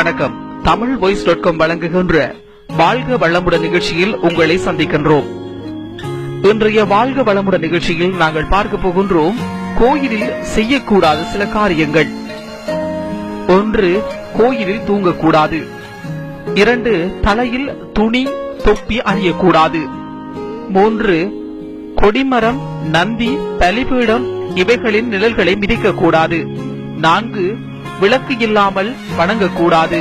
வணக்கம். தமிழ் voice.com வழங்குகின்ற வாழ்க வளமுடன் நிகழ்ச்சியில் உங்களை சந்திக்கின்றோம். இன்றைய வாழ்க வளமுடன் நிகழ்ச்சியில் நாங்கள் பார்க்க போகின்றோம் கோயிலில் செய்யக்கூடாத சில காரியங்கள். 1. கோயிலில் தூங்கக்கூடாது. 2. தலையில் துணி தொப்பி அணியக்கூடாது. 3. கொடிமரம், நந்தி, பலிபீடம் இவைகளின் நிழல்களை மிதிக்கக்கூடாது. 4. விளக்கு இல்லாமல் வணங்கக்கூடாது.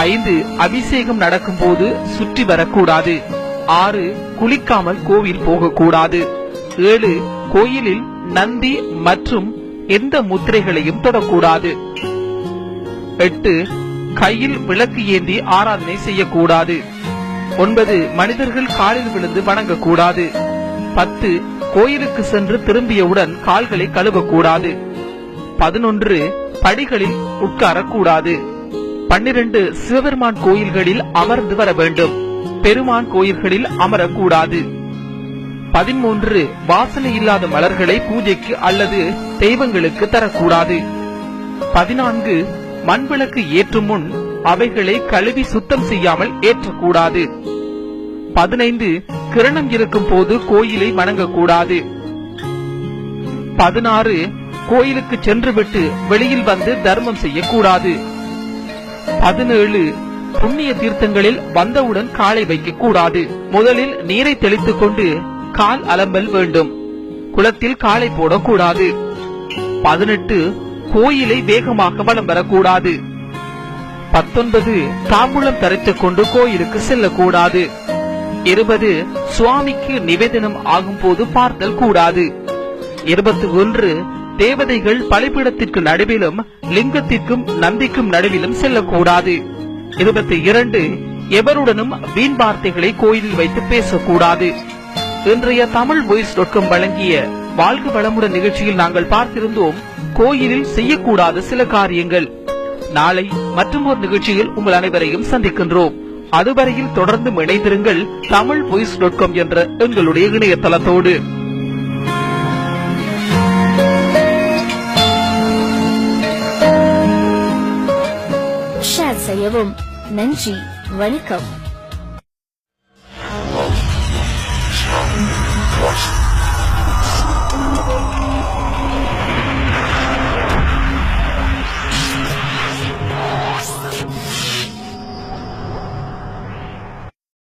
5. அபிஷேகம் நடக்கும் போது சுற்றி வரக்கூடாது. 6. குளிக்காமல் கோவில் போகக்கூடாது. 7. கோயிலில் நந்தி மற்றும் எந்த முத்திரைகளையும் தொடக்கூடாது. 8. கையில் விளக்கு ஏந்தி ஆராதனை செய்யக்கூடாது. 9. மனிதர்கள் காலில் விழுந்து வணங்கக்கூடாது. 10. கோயிலுக்கு சென்று திரும்பியவுடன் கால்களை கழுவக்கூடாது. 11. படிகளில் உட்காரக்கூடாது. 12. சிவபெருமான் கோயில்களில் அமர்ந்து வர வேண்டும். பெருமான் கோயில்களில் அமரக்கூடாது. 13. வாசனை இல்லாத மலர்களை பூஜைக்கு அல்லது தெய்வங்களுக்கு தரக்கூடாது. 14. மண்விளக்கு ஏற்றும் முன் அவைகளை கழுவி சுத்தம் செய்யாமல் ஏற்றக்கூடாது. 15. கிரணம் இருக்கும் போது கோயிலை வணங்கக்கூடாது. 16. கோயிலுக்கு சென்றுவிட்டு வெளியில் வந்து தர்மம் செய்யக்கூடாது. 17. புண்ணிய தீர்த்தங்களில் வந்தவுடன் காலை வைக்க கூடாது. முதலில் நீரை தெளித்துக் கொண்டு கால் அலம்பல் வேண்டும். குளத்தில் காலை போடக்கூடாது. 18. கோயிலை வேகமாக வலம் வரக்கூடாது. 19. தாம்பூலம் தரித்துக் கொண்டு கோயிலுக்கு செல்லக்கூடாது. 20. சுவாமிக்கு நிவேதனம் ஆகும் போது பார்த்தல் கூடாது. 21. தேவதைகள் பலிபீடத்திற்கு நடுவிலும் லிங்கத்திற்கும் நந்திக்கும் நடுவிலும் செல்லக்கூடாது. 22. எவருடனும் வீண் வார்த்தைகளை கோயிலில் வைத்து பேசக்கூடாது. இன்றைய தமிழ் voice.com வழங்கிய வாழ்க வளமுடன் நிகழ்ச்சியில் நாங்கள் பார்த்திருந்தோம் கோயிலில் செய்யக்கூடாத சில காரியங்கள். நாளை மற்றும் ஒரு நிகழ்ச்சியில் உங்கள் அனைவரையும் சந்திக்கின்றோம். அதுவரையில் தொடர்ந்து இணைந்திருங்கள் தமிழ் voice.com என்ற எங்களுடைய இணையதளத்தோடு. ஷேர் செய்யவும். நன்றி, வணக்கம்.